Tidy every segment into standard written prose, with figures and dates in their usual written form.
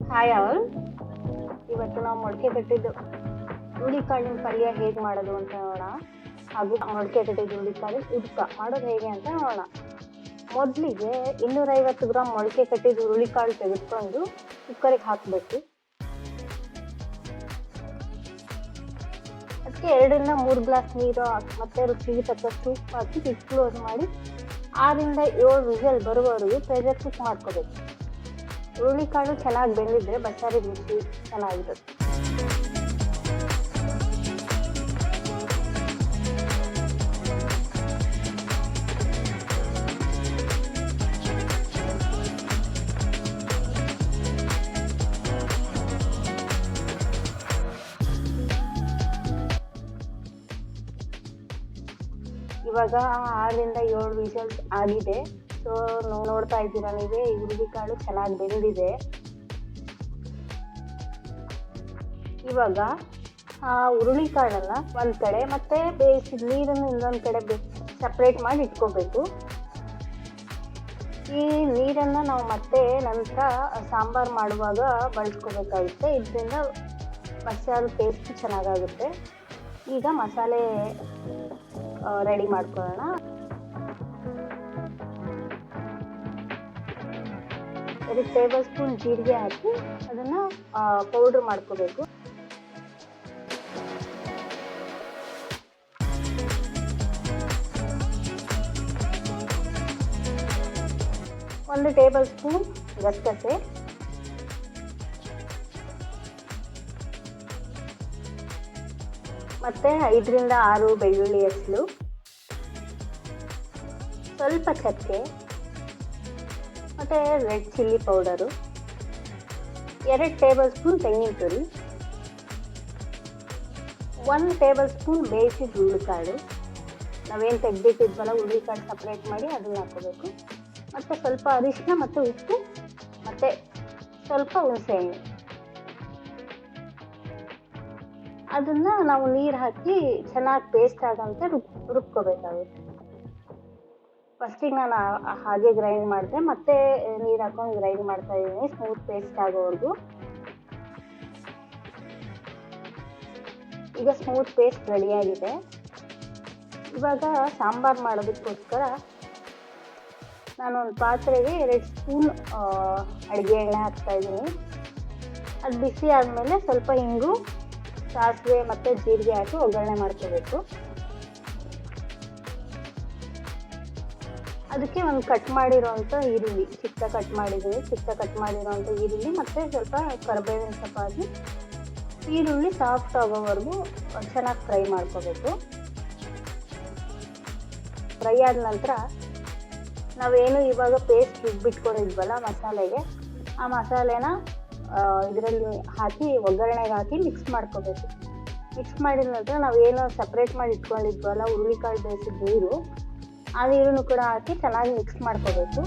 Hi all. ಇವತ್ತು ನಾವು ಮೊಳಕೆ ಕಟ್ಟಿದ್ದು ಹುರುಳಿಕಾಳಿನ ಪಲ್ಯ ಹೇಗೆ ಮಾಡೋದು ಅಂತ ನೋಡೋಣ. ಹಾಗೂ ಮೊಳಕೆ ಕಟ್ಟಿದ್ದು ಹುರುಳಿಕಾಳು ಉದ್ಕ ಮಾಡೋದು ಹೇಗೆ ಅಂತ ನೋಡೋಣ. ಮೊದಲಿಗೆ 250 ಗ್ರಾಮ್ ಮೊಳಕೆ ಕಟ್ಟಿದ್ದು ಹುರುಳಿಕಾಳು ತೆಗೆದುಕೊಂಡು ಕುಕ್ಕರಿಗೆ ಹಾಕಬೇಕು. ಅದಕ್ಕೆ 2-3 ಗ್ಲಾಸ್ ನೀರು ಮತ್ತು ರುಚಿಗೆ ತಕ್ಕಷ್ಟು ಉಪ್ಪು ಹಾಕಿ ಕ್ಲೋಸ್ ಮಾಡಿ 6-7 ವಿಷಲ್ ಬರುವವರೆಗೂ ಪ್ರೆಷರ್ ಕುಕ್ ಮಾಡ್ಕೋಬೇಕು. ಹುರುಳಿಕಾಳು ಚೆನ್ನಾಗಿ ಬೆಂದಿದ್ರೆ ಬಸ್ಸಾರಿಗೆ ರುಚಿ ಚೆನ್ನಾಗಿರುತ್ತೆ. ಇವಾಗ 6-7 ವಿಷಲ್ಸ್ ಆಗಿದೆ. ಸೊ ನೋಡ್ತಾ ಇದ್ದೀರಾ ನೀವೇ, ಈ ಹುರುಳಿಕಾಳು ಚೆನ್ನಾಗಿ ಬೆಂದಿದೆ. ಇವಾಗ ಆ ಹುರುಳಿಕಾಳನ್ನ ಒಂದು ಕಡೆ ಮತ್ತೆ ಬೇಯಿಸಿದ ನೀರನ್ನು ಇನ್ನೊಂದು ಕಡೆ ಸಪ್ರೇಟ್ ಮಾಡಿ ಇಟ್ಕೋಬೇಕು. ಈ ನೀರನ್ನು ನಾವು ಮತ್ತೆ ನಂತರ ಸಾಂಬಾರು ಮಾಡುವಾಗ ಬಳಸ್ಕೋಬೇಕಾಗುತ್ತೆ. ಇದರಿಂದ ಮಸಾಲೆ ಟೇಸ್ಟ್ ಚೆನ್ನಾಗಾಗುತ್ತೆ. ಈಗ ಮಸಾಲೆ ರೆಡಿ ಮಾಡ್ಕೊಳ್ಳೋಣ. 2 ಟೇಬಲ್ ಸ್ಪೂನ್ ಜೀರಿಗೆ ಹಾಕಿ ಅದನ್ನು ಪೌಡ್ರ್ ಮಾಡ್ಕೋಬೇಕು. 1 ಟೇಬಲ್ ಸ್ಪೂನ್ ಗಸಗಸೆ, ಮತ್ತು 5-6 ಬೆಳ್ಳುಳ್ಳಿ ಹೆಸರು, ಸ್ವಲ್ಪ ಚಕ್ಕೆ ಮತ್ತು red chilli powder, 2 table spoon ತೆಂಗಿನ ತುರಿ, 1 ಟೇಬಲ್ ಸ್ಪೂನ್ ಬೇಯಿಸಿದ ಹುರುಳಿಕಾಳು, ನಾವೇನು ತೆಗೆದಿಟ್ಟಿದ್ವಲ್ಲ ಹುರುಳಿಕಾಳು ಸಪ್ರೇಟ್ ಮಾಡಿ ಅದನ್ನು ಹಾಕೋಬೇಕು, ಮತ್ತು ಸ್ವಲ್ಪ ಅರಿಶಿನ ಮತ್ತು ಉಪ್ಪು ಮತ್ತು ಸ್ವಲ್ಪ ಹುಣಸೆಹಣ್ಣು. ಅದನ್ನು ನಾವು ನೀರು ಹಾಕಿ ಚೆನ್ನಾಗಿ ಪೇಸ್ಟ್ ಆಗೋಂತೆ ರುಬ್ಕೋಬೇಕಾಗುತ್ತೆ. ಫಸ್ಟಿಗೆ ನಾನು ಹಾಗೆ ಗ್ರೈಂಡ್ ಮಾಡಿದೆ, ಮತ್ತೆ ನೀರು ಹಾಕೊಂಡು ಗ್ರೈಂಡ್ ಮಾಡ್ತಾ ಇದ್ದೀನಿ ಸ್ಮೂತ್ ಪೇಸ್ಟ್ ಆಗೋವರೆಗೂ. ಈಗ ಸ್ಮೂತ್ ಪೇಸ್ಟ್ ರೆಡಿಯಾಗಿದೆ. ಇವಾಗ ಸಾಂಬಾರು ಮಾಡೋದಕ್ಕೋಸ್ಕರ ನಾನೊಂದು ಪಾತ್ರೆಗೆ 2 ಸ್ಪೂನ್ ಅಡುಗೆ ಎಣ್ಣೆ ಹಾಕ್ತಾಯಿದ್ದೀನಿ. ಅದು ಬಿಸಿ ಆದಮೇಲೆ ಸ್ವಲ್ಪ ಇಂಗು, ಸಾಸಿವೆ ಮತ್ತು ಜೀರಿಗೆ ಹಾಕಿ ಒಗ್ಗರಣೆ ಮಾಡ್ಕೋಬೇಕು. ಅದಕ್ಕೆ ಒಂದು ಕಟ್ ಮಾಡಿರೋಂಥ ಈರುಳ್ಳಿ, ಚಿಕ್ಕ ಕಟ್ ಮಾಡಿರೋಂಥ ಈರುಳ್ಳಿ ಮತ್ತು ಸ್ವಲ್ಪ ಕರಿಬೇವಿನ ಸೊಪ್ಪು ಹಾಕಿ ಈರುಳ್ಳಿ ಸಾಫ್ಟ್ ಆಗೋವರೆಗೂ ಚೆನ್ನಾಗಿ ಫ್ರೈ ಮಾಡ್ಕೋಬೇಕು. ಫ್ರೈ ಆದ ನಂತರ ನಾವೇನು ಇವಾಗ ಪೇಸ್ಟ್ ರುಬ್ಬಿಟ್ಕೊಂಡಿದ್ವಲ್ಲ ಮಸಾಲೆಗೆ, ಆ ಮಸಾಲೆನ ಇದರಲ್ಲಿ ಹಾಕಿ ಒಗ್ಗರಣೆಗೆ ಹಾಕಿ ಮಿಕ್ಸ್ ಮಾಡ್ಕೋಬೇಕು. ಮಿಕ್ಸ್ ಮಾಡಿದ ನಂತರ ನಾವೇನು ಸಪ್ರೇಟ್ ಮಾಡಿ ಇಟ್ಕೊಂಡಿದ್ವಲ್ಲ ಹುರುಳಿಕಾಳು ಬೇಯಿಸಿದ ನೀರು, ಆ ನೀರನ್ನು ಕೂಡ ಹಾಕಿ ಚೆನ್ನಾಗಿ ಮಿಕ್ಸ್ ಮಾಡ್ಕೋಬೇಕು.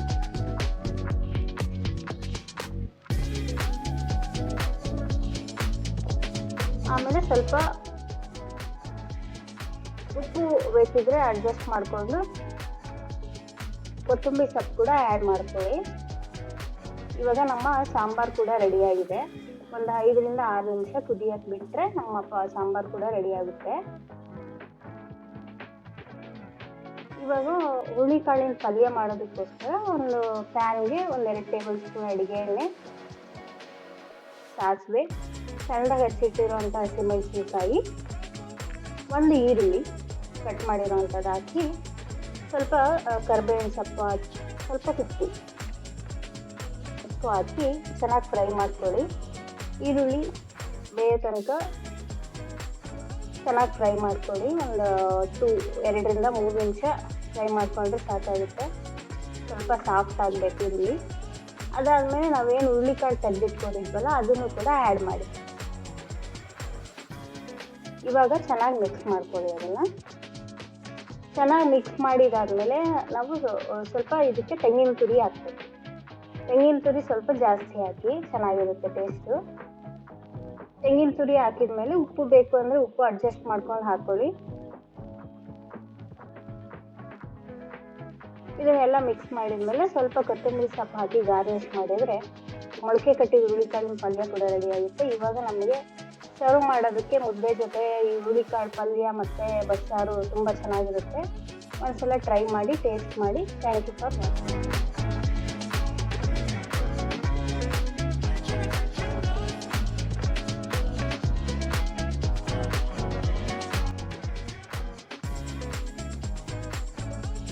ಆಮೇಲೆ ಸ್ವಲ್ಪ ಉಪ್ಪು ಬೇಕಿದ್ರೆ ಅಡ್ಜಸ್ಟ್ ಮಾಡಿಕೊಂಡು ಕೊತ್ತಂಬರಿ ಸೊಪ್ಪು ಕೂಡ ಆ್ಯಡ್ ಮಾಡ್ಕೊಳ್ಳಿ. ಇವಾಗ ನಮ್ಮ ಸಾಂಬಾರು ಕೂಡ ರೆಡಿಯಾಗಿದೆ. ಒಂದು 5-6 ನಿಮಿಷ ಕುದಿಯಕ್ಕೆ ಬಿಟ್ಟರೆ ನಮ್ಮ ಸಾಂಬಾರು ಕೂಡ ರೆಡಿಯಾಗುತ್ತೆ. ಇವಾಗ ಹುರುಳಿಕಾಳಿನ ಪಲ್ಯ ಮಾಡೋದಕ್ಕೋಸ್ಕರ ಒಂದು ಪ್ಯಾನ್ಗೆ 2 ಟೇಬಲ್ ಸ್ಪೂನ್ ಅಡುಗೆ ಎಣ್ಣೆ, ಸಾಸಿವೆ, ಸಣ್ಣದಾಗಿ ಹೆಚ್ಚಿಟ್ಟಿರುವಂಥ ಹಸಿಮೆಣಸಿನಕಾಯಿ, 1 ಈರುಳ್ಳಿ ಕಟ್ ಮಾಡಿರೋವಂಥದ್ದು ಹಾಕಿ ಸ್ವಲ್ಪ ಕರಿಬೇವಿನ ಸೊಪ್ಪು ಹಾಕಿ ಸ್ವಲ್ಪ ಉಪ್ಪು ಹಾಕಿ ಚೆನ್ನಾಗಿ ಫ್ರೈ ಮಾಡ್ಕೊಳ್ಳಿ. ಈರುಳ್ಳಿ ಬೇಯೋ ತನಕ ಚೆನ್ನಾಗಿ ಫ್ರೈ ಮಾಡ್ಕೊಳ್ಳಿ. ಒಂದು 2-3 ನಿಮಿಷ ಫ್ರೈ ಮಾಡಿಕೊಂಡ್ರೆ ಸಾಕಾಗುತ್ತೆ. ಸ್ವಲ್ಪ ಸಾಫ್ಟ್ ಆಗಬೇಕು ಈರುಳ್ಳಿ. ಅದಾದಮೇಲೆ ನಾವೇನು ಹುರುಳಿಕಾಳು ತೆಗೆದಿಟ್ಕೊಂಡಿದ್ವಲ್ಲ ಅದನ್ನು ಕೂಡ ಆ್ಯಡ್ ಮಾಡಿ ಇವಾಗ ಚೆನ್ನಾಗಿ ಮಿಕ್ಸ್ ಮಾಡ್ಕೊಳ್ಳಿ. ಅದನ್ನು ಚೆನ್ನಾಗಿ ಮಿಕ್ಸ್ ಮಾಡಿದಾದಮೇಲೆ ನಾವು ಸ್ವಲ್ಪ ಇದಕ್ಕೆ ತೆಂಗಿನ ತುರಿ ಹಾಕ್ಬೇಕು. ತೆಂಗಿನ ತುರಿ ಸ್ವಲ್ಪ ಜಾಸ್ತಿ ಹಾಕಿ, ಚೆನ್ನಾಗಿರುತ್ತೆ ಟೇಸ್ಟು. ತೆಂಗಿನ ತುರಿ ಹಾಕಿದ ಮೇಲೆ ಉಪ್ಪು ಬೇಕು ಅಂದರೆ ಉಪ್ಪು ಅಡ್ಜಸ್ಟ್ ಮಾಡ್ಕೊಂಡು ಹಾಕ್ಕೊಳ್ಳಿ. ಇದನ್ನೆಲ್ಲ ಮಿಕ್ಸ್ ಮಾಡಿದ್ಮೇಲೆ ಸ್ವಲ್ಪ ಕೊತ್ತಂಬರಿ ಸೊಪ್ಪು ಹಾಕಿ ಗಾರ್ನಿಷ್ ಮಾಡಿದರೆ ಮೊಳಕೆ ಕಟ್ಟಿದ ಹುರುಳಿಕಾಳಿನ ಪಲ್ಯ ಕೂಡ ರೆಡಿ ಆಗುತ್ತೆ. ಇವಾಗ ನಮಗೆ ಸರ್ವ್ ಮಾಡೋದಕ್ಕೆ ಮುದ್ದೆ ಜೊತೆ ಈ ಹುರುಳಿಕಾಳು ಪಲ್ಯ ಮತ್ತು ಬಸ್ಸಾರು ತುಂಬ ಚೆನ್ನಾಗಿರುತ್ತೆ. ಒಂದ್ಸಲ ಟ್ರೈ ಮಾಡಿ, ಟೇಸ್ಟ್ ಮಾಡಿ. Thank you for watching.